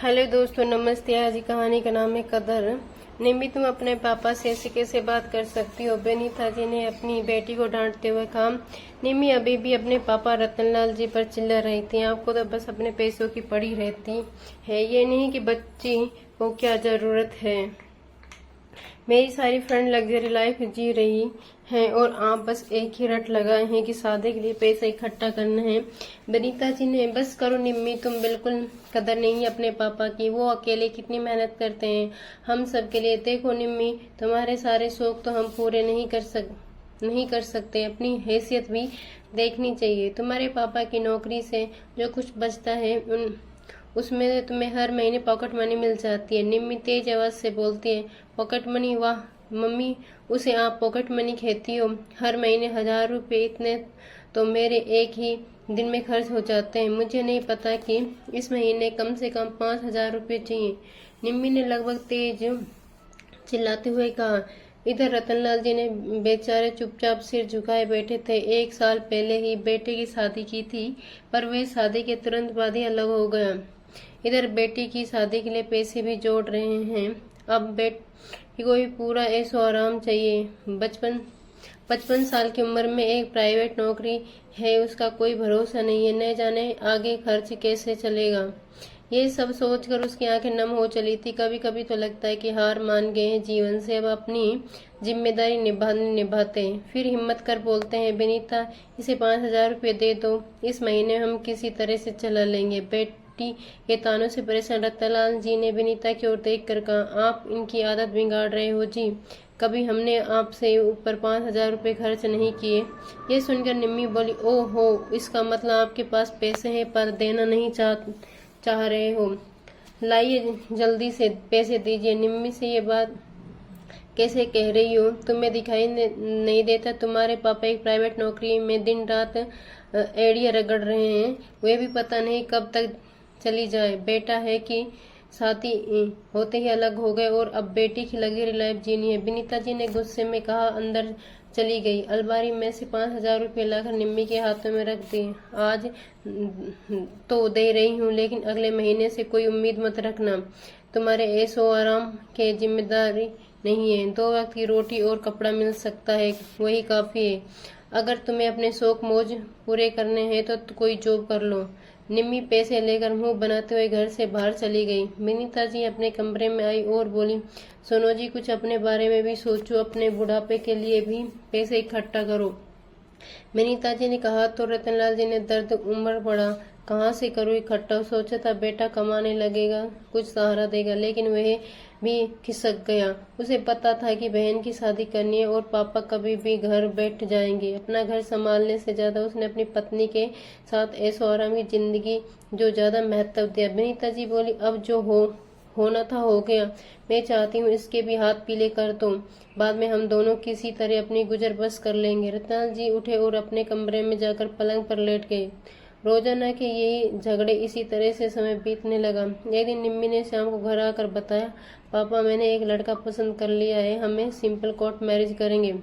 Hello दोस्तों, नमस्ते। आज की कहानी का नाम है कदर। निम्मी, तुम अपने पापा से ऐसे कैसे बात कर सकती हो? बेनीता जी ने अपनी बेटी को डांटते हुए कहा। निम्मी अभी भी अपने पापा रतनलाल जी पर चिल्ला रही थी। आपको तो बस अपने पैसों की पड़ी रहती है, ये नहीं कि बच्ची को क्या जरूरत है। मेरी सारी फ्रेंड लग्जरी लाइफ जी रही हैं और आप बस एक ही रट लगाए हैं कि शादी के लिए पैसा इकट्ठा करना है। बनीता जी ने बस करो निम्मी, तुम बिल्कुल कदर नहीं अपने पापा की। वो अकेले कितनी मेहनत करते हैं हम सब के लिए। देखो निम्मी, तुम्हारे सारे शौक तो हम पूरे नहीं कर सकते। अपनी हैसियत भी देखनी चाहिए। तुम्हारे पापा की नौकरी से जो कुछ बचता है उसमें से तुम्हें हर महीने पॉकेट मनी मिल जाती है। निम्मी तेज आवाज से बोलती है। Pocket money? वाह मम्मी, उसे आप पॉकेट मनी कहती हो? हर महीने 1000 रुपए, इतने तो मेरे एक ही दिन में खर्च हो जाते हैं। मुझे नहीं पता कि इस महीने कम से कम 5000 रुपए चाहिए। निम्मी ने लगभग तेज चिल्लाते हुए कहा। इधर रतनलाल जी ने बेचारे चुपचाप सिर झुकाए बैठे थे। 1 साल पहले ही बेटे की शादी की थी, पर वे शादी के तुरंत बाद ही अलग हो गया। इधर बेटी की शादी के लिए पैसे भी जोड़ रहे हैं। अब बेटी को भी पूरा ऐशो आराम चाहिए। 55 साल की उम्र में एक प्राइवेट नौकरी है, उसका कोई भरोसा नहीं है। न जाने आगे खर्च कैसे चलेगा। ये सब सोचकर उसकी आंखें नम हो चली थी। कभी कभी तो लगता है कि हार मान गए हैं जीवन से, अब अपनी जिम्मेदारी निभाते हैं। फिर हिम्मत कर बोलते हैं, बेनीता इसे 5000 रुपये दे दो, इस महीने हम किसी तरह से चला लेंगे। बेटी के तानों से परेशान रतनलाल जी ने बेनीता की ओर देख कर कहा, आप इनकी आदत बिगाड़ रहे हो जी। कभी हमने आपसे ऊपर 5000 रुपये खर्च नहीं किए। ये सुनकर निम्मी बोली, ओहो, इसका मतलब आपके पास पैसे हैं पर देना नहीं चाह रहे हो। लाइए जल्दी से पैसे दीजिए। निम्मी से ये बात कैसे कह रही हो? तुम्हें दिखाई नहीं देता तुम्हारे पापा एक प्राइवेट नौकरी में दिन रात एड़ियां रगड़ रहे हैं? वे भी पता नहीं कब तक चली जाए। बेटा है कि शादी होते ही अलग हो गए और अब बेटी की लग्जरी लाइफ जीनी है। विनीता जी ने गुस्से में कहा। अंदर चली गई। अलमारी में से 5000 रुपये लाकर निम्मी के हाथों में रख दिए। आज तो दे रही हूँ, लेकिन अगले महीने से कोई उम्मीद मत रखना। तुम्हारे ऐशो आराम के जिम्मेदारी नहीं है। 2 वक्त की रोटी और कपड़ा मिल सकता है, वही काफी है। अगर तुम्हें अपने शौक मौज पूरे करने हैं तो कोई जॉब कर लो। निम्मी पैसे लेकर मुंह बनाते हुए घर से बाहर चली गई। विनीता जी अपने कमरे में आई और बोली, सोनो जी, कुछ अपने बारे में भी सोचो। अपने बुढ़ापे के लिए भी पैसे इकट्ठा करो। विनीता जी ने कहा तो रतनलाल जी ने दर्द उमड़ पड़ा। कहाँ से करूँ इकट्ठा? सोचा था बेटा कमाने लगेगा, कुछ सहारा देगा, लेकिन वह भी खिसक गया। उसे पता था कि बहन की शादी करनी है और पापा कभी भी घर बैठ जाएंगे। अपना घर संभालने से ज्यादा उसने अपनी पत्नी के साथ ऐशो आराम की जिंदगी जो ज्यादा महत्व दिया। विनीता जी बोली, अब जो होना था हो गया। मैं चाहती हूँ इसके भी हाथ पीले कर दो। बाद में हम दोनों किसी तरह अपनी गुजर बस कर लेंगे। रतनलाल जी उठे और अपने कमरे में जाकर पलंग पर लेट गए। रोजाना के यही झगड़े, इसी तरह से समय बीतने लगा। एक दिन निम्मी ने शाम को घर आकर बताया, पापा मैंने एक लड़का पसंद कर लिया है, हमें सिंपल कोर्ट मैरिज करेंगे।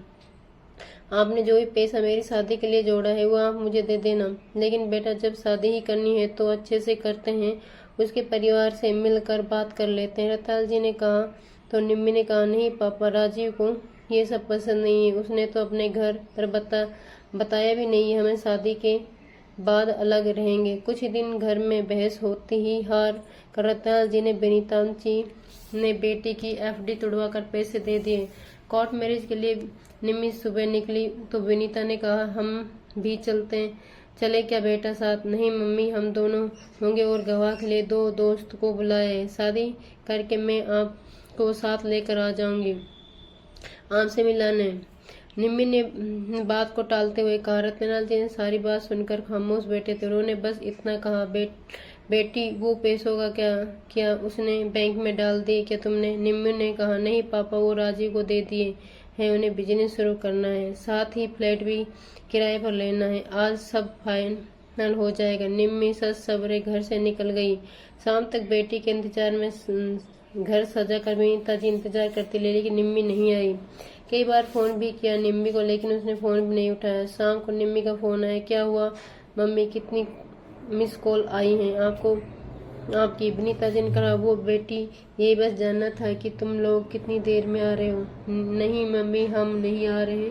आपने जो भी पैसा मेरी शादी के लिए जोड़ा है वो आप मुझे दे देना। लेकिन बेटा, जब शादी ही करनी है तो अच्छे से करते हैं, उसके परिवार से मिलकर बात कर लेते हैं। रतनलाल जी ने कहा तो निम्मी ने कहा, नहीं पापा, राजीव को ये सब पसंद नहीं है। उसने तो अपने घर पर बताया भी नहीं है। हमें शादी के बाद अलग रहेंगे। कुछ दिन घर में बहस होती ही हार कर रतनलाल जी ने विनीता जी ने बेटी की एफडी तुड़वा कर पैसे दे दिए। कोर्ट मैरिज के लिए निम्मी सुबह निकली तो विनीता ने कहा, हम भी चले क्या बेटा साथ? नहीं मम्मी, हम दोनों होंगे और गवाह के लिए 2 दोस्त को बुलाया है। शादी करके मैं आपको साथ लेकर आ जाऊंगी आपसे मिलाने। निम्मी ने बात को टालते हुए कहा। रतनलाल जी ने सारी बात सुनकर खामोश बैठे थे। उन्होंने बस इतना कहा, बेटी वो पैसों का क्या उसने बैंक में डाल दिए क्या तुमने? निम्मी ने कहा, नहीं पापा, वो राजीव को दे दिए हैं, उन्हें बिजनेस शुरू करना है, साथ ही फ्लैट भी किराए पर लेना है। आज सब फाइनल हो जाएगा। निम्मी सच सवरे घर से निकल गई। शाम तक बेटी के इंतजार में घर सजा कर विनीता जी इंतजार करती रही, लेकिन निम्मी नहीं आई। कई बार फोन भी किया निम्मी को, लेकिन उसने फोन भी नहीं उठाया। शाम को निम्मी का फोन आया, क्या हुआ मम्मी, कितनी मिस कॉल आई हैं आपको? आपकी विनीता जी ने कहा, वो बेटी यही बस जानना था कि तुम लोग कितनी देर में आ रहे हो। नहीं मम्मी, हम नहीं आ रहे,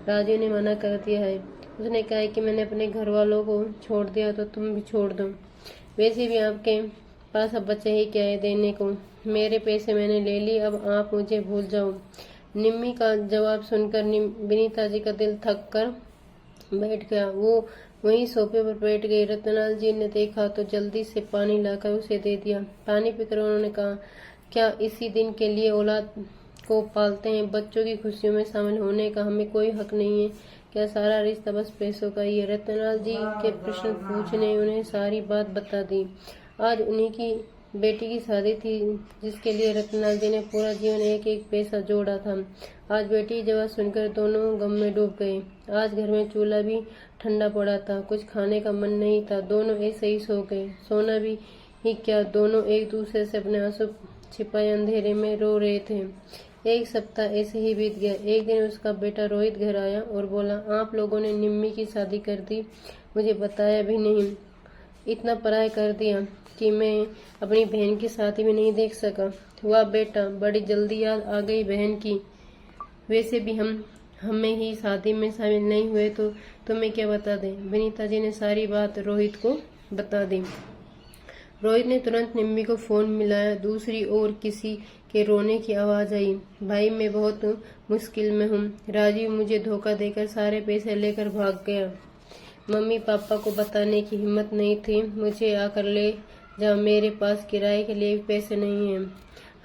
राजू ने मना कर दिया है। उसने कहा कि मैंने अपने घर वालों को छोड़ दिया तो तुम भी छोड़ दो। वैसे भी आपके पास अब बचे ही क्या है देने को। मेरे पैसे मैंने ले लिए, अब आप मुझे भूल जाओ। निम्मी का जवाब सुनकर विनीता जी का दिल थक कर बैठ गया। वो वहीं सोफे पर बैठ गई। रतनलाल जी ने देखा तो जल्दी से पानी लाकर उसे दे दिया। पानी पीकर उन्होंने कहा, क्या इसी दिन के लिए औलाद को पालते हैं? बच्चों की खुशियों में शामिल होने का हमें कोई हक नहीं है क्या? सारा रिश्ता बस पैसों का ही है? रतनलाल जी के प्रश्न पूछने उन्हें सारी बात बता दी। आज उन्हीं की बेटी की शादी थी, जिसके लिए रतनलाल जी ने पूरा जीवन एक एक पैसा जोड़ा था। आज बेटी की जवाब सुनकर दोनों गम में डूब गए। आज घर में चूल्हा भी ठंडा पड़ा था, कुछ खाने का मन नहीं था। दोनों ऐसे ही सो गए। सोना भी ही क्या, दोनों एक दूसरे से अपने आंसू छिपाए अंधेरे में रो रहे थे। एक सप्ताह ऐसे ही बीत गया। एक दिन उसका बेटा रोहित घर आया और बोला, आप लोगों ने निम्मी की शादी कर दी, मुझे बताया भी नहीं। इतना पराया कर दिया कि मैं अपनी बहन की शादी में नहीं देख सका। वाह बेटा, बड़ी जल्दी याद आ गई बहन की। वैसे भी हमें ही शादी में शामिल नहीं हुए तो तुम्हें क्या बता दें। विनीता जी ने सारी बात रोहित को बता दी। रोहित ने तुरंत निम्मी को फोन मिलाया। दूसरी ओर किसी के रोने की आवाज आई। भाई, मैं बहुत मुश्किल में हूँ। राजीव मुझे धोखा देकर सारे पैसे लेकर भाग गया। मम्मी पापा को बताने की हिम्मत नहीं थी। मुझे आकर ले जा, मेरे पास किराए के लिए भी पैसे नहीं हैं।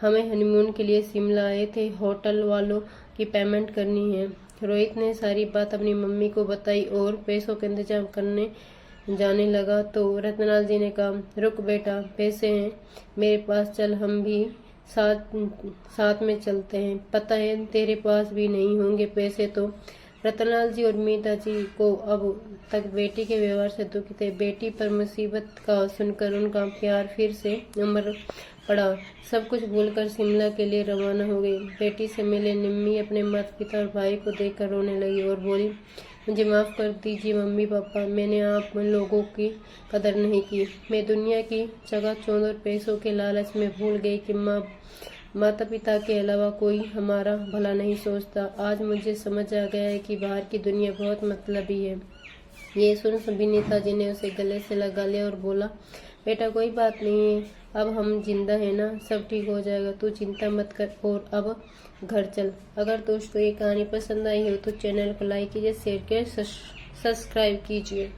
हमें हनीमून के लिए शिमला आए थे, होटल वालों की पेमेंट करनी है। रोहित ने सारी बात अपनी मम्मी को बताई और पैसों का इंतजाम करने जाने लगा तो रतनलाल जी ने कहा, रुक बेटा, पैसे हैं मेरे पास, चल हम भी साथ में चलते हैं। पता है तेरे पास भी नहीं होंगे पैसे तो। रतनलाल जी और मीता जी को अब तक बेटी के व्यवहार से दुखी थे। बेटी पर मुसीबत का सुनकर उनका प्यार फिर से उमड़ पड़ा। सब कुछ भूलकर शिमला के लिए रवाना हो गई। बेटी से मिले निम्मी अपने माता पिता और भाई को देखकर रोने लगी और बोली, मुझे माफ कर दीजिए मम्मी पापा, मैंने आप लोगों की कदर नहीं की। मैं दुनिया की चकाचौंध और पैसों के लालच में भूल गई कि माता पिता के अलावा कोई हमारा भला नहीं सोचता। आज मुझे समझ आ गया है कि बाहर की दुनिया बहुत मतलबी है। ये सुन विनीता जी ने उसे गले से लगा लिया और बोला, बेटा कोई बात नहीं है, अब हम जिंदा है ना, सब ठीक हो जाएगा, तू चिंता मत कर और अब घर चल। अगर दोस्तों ये कहानी पसंद आई हो तो चैनल को लाइक कीजिए, शेयर कीजिए, सब्सक्राइब कीजिए।